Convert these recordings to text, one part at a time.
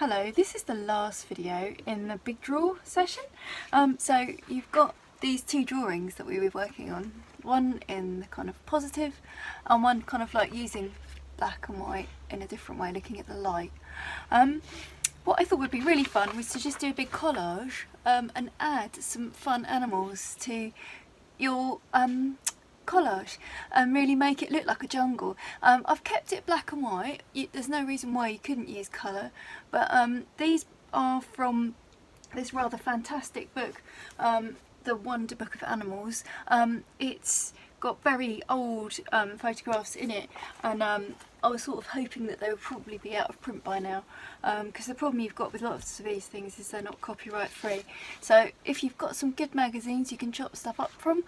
Hello, this is the last video in the big draw session. So you've got these two drawings that we were working on, one in the kind of positive and one kind of like using black and white in a different way, looking at the light. What I thought would be really fun was to just do a big collage and add some fun animals to your collage and really make it look like a jungle. I've kept it black and white. There's no reason why you couldn't use colour, but these are from this rather fantastic book, The Wonder Book of Animals. It's got very old photographs in it, and I was sort of hoping that they would probably be out of print by now, because the problem you've got with lots of these things is they're not copyright free. So if you've got some good magazines you can chop stuff up from,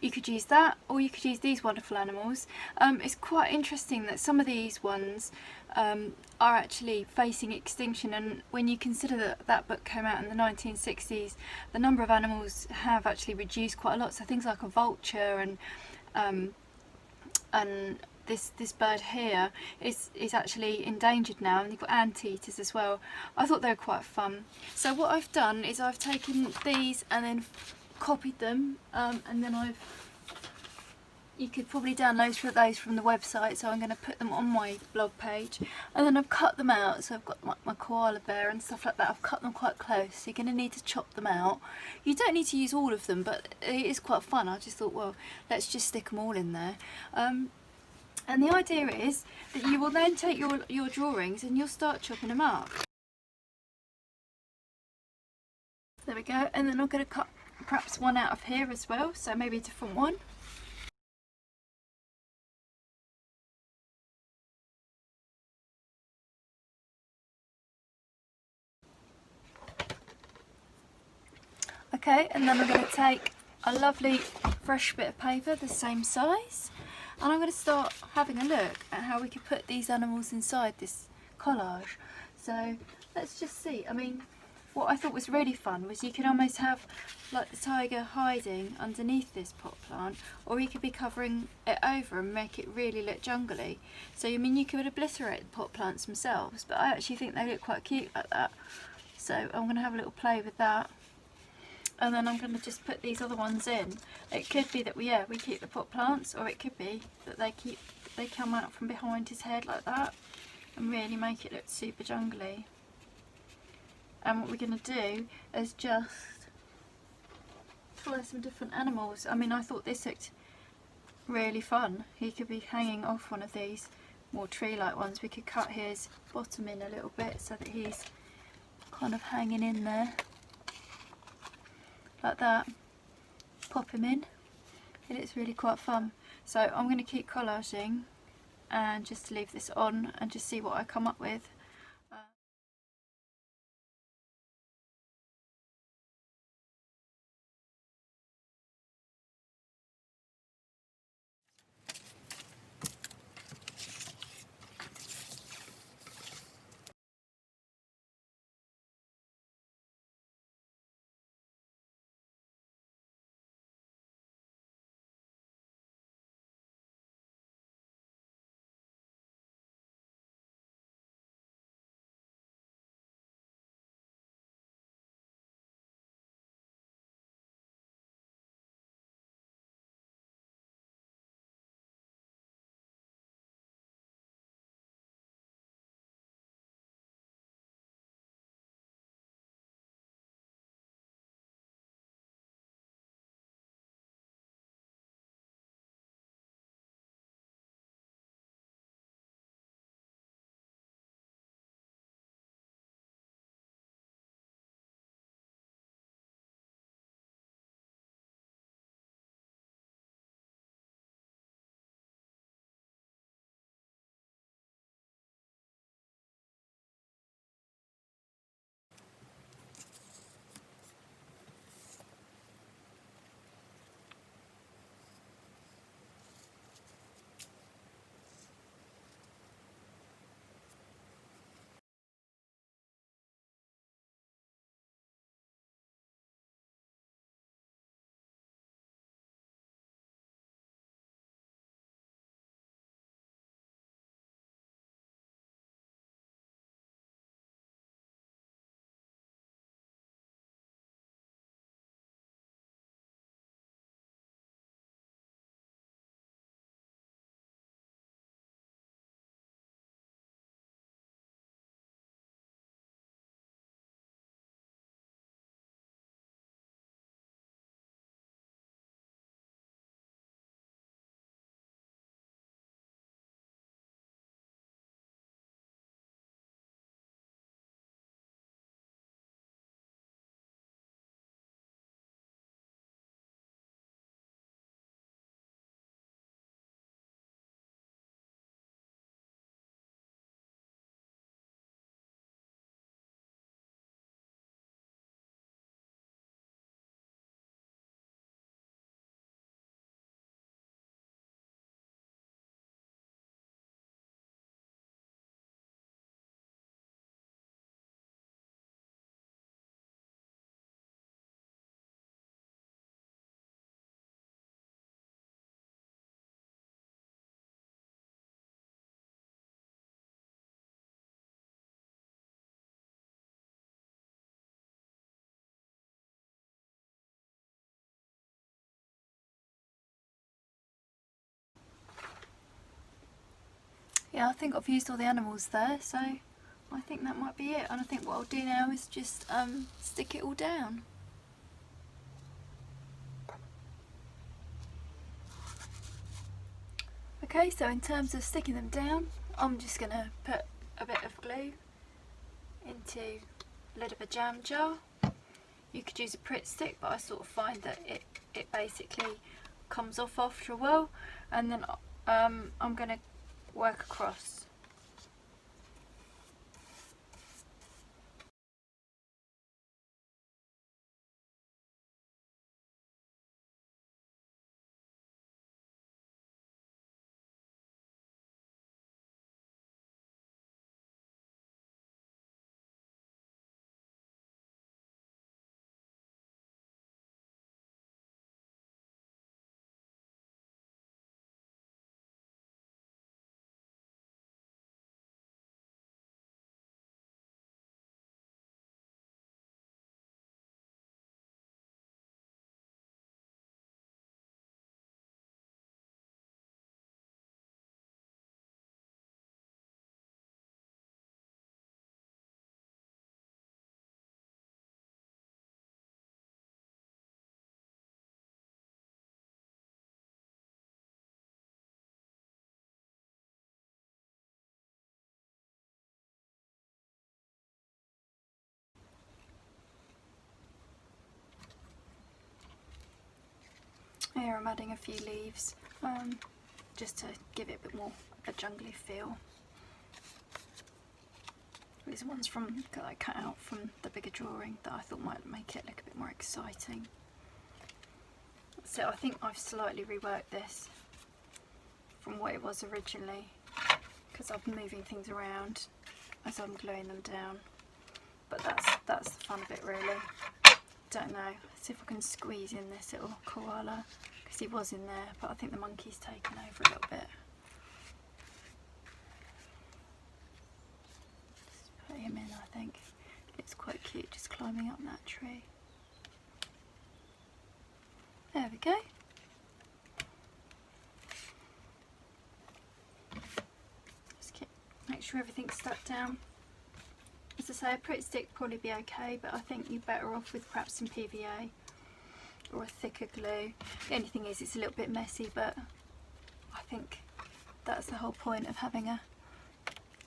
you could use that, or you could use these wonderful animals. It's quite interesting that some of these ones are actually facing extinction, and when you consider that that book came out in the 1960s, the number of animals have actually reduced quite a lot. So things like a vulture and this bird here is actually endangered now, and you've got anteaters as well. I thought they were quite fun. So what I've done is I've taken these and then copied them, and then you could probably download those from the website, so I'm going to put them on my blog page. And then I've cut them out, so I've got my koala bear and stuff like that. I've cut them quite close, so you're going to need to chop them out. You don't need to use all of them, but it is quite fun. I just thought, well, let's just stick them all in there. And the idea is that you will then take your drawings and you'll start chopping them up. There we go, and then I'm going to cut perhaps one out of here as well, so maybe a different one. Okay, and then I'm going to take a lovely fresh bit of paper the same size, and I'm going to start having a look at how we could put these animals inside this collage. So let's just see. I mean, what I thought was really fun was you could almost have like the tiger hiding underneath this pot plant, or you could be covering it over and make it really look jungly. So I mean, you could obliterate the pot plants themselves, but I actually think they look quite cute like that. So I'm going to have a little play with that. And then I'm going to just put these other ones in. It could be that we keep the pot plants, or it could be that they come out from behind his head like that and really make it look super jungly. And what we're going to do is just try some different animals. I mean, I thought this looked really fun. He could be hanging off one of these more tree-like ones. We could cut his bottom in a little bit so that he's kind of hanging in there. Like that, pop him in. It's really quite fun. So I'm going to keep collaging and just leave this on and just see what I come up with. yeah, I think I've used all the animals there, so I think that might be it. And I think what I'll do now is just stick it all down. Okay, so in terms of sticking them down, I'm just going to put a bit of glue into the lid of a jam jar. You could use a Pritt stick, but I sort of find that it basically comes off after a while. And then I'm going to work across. Here I'm adding a few leaves, just to give it a bit more of a jungly feel. These ones that I cut out from the bigger drawing that I thought might make it look a bit more exciting. So I think I've slightly reworked this from what it was originally, because I'm moving things around as I'm gluing them down. But that's the fun of it, really. Don't know. Let's see if I can squeeze in this little koala, because he was in there, but I think the monkey's taken over a little bit. Just put him in, I think. It's quite cute just climbing up that tree. There we go. Just make sure everything's stuck down. As I say, a Pritt stick would probably be okay, but I think you're better off with perhaps some PVA or a thicker glue. The only thing is it's a little bit messy, but I think that's the whole point of having a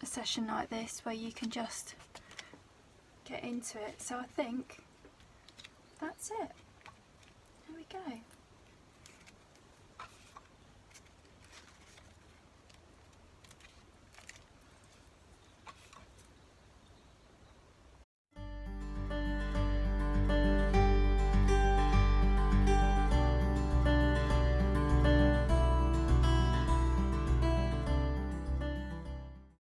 session like this, where you can just get into it. So I think that's it. There we go.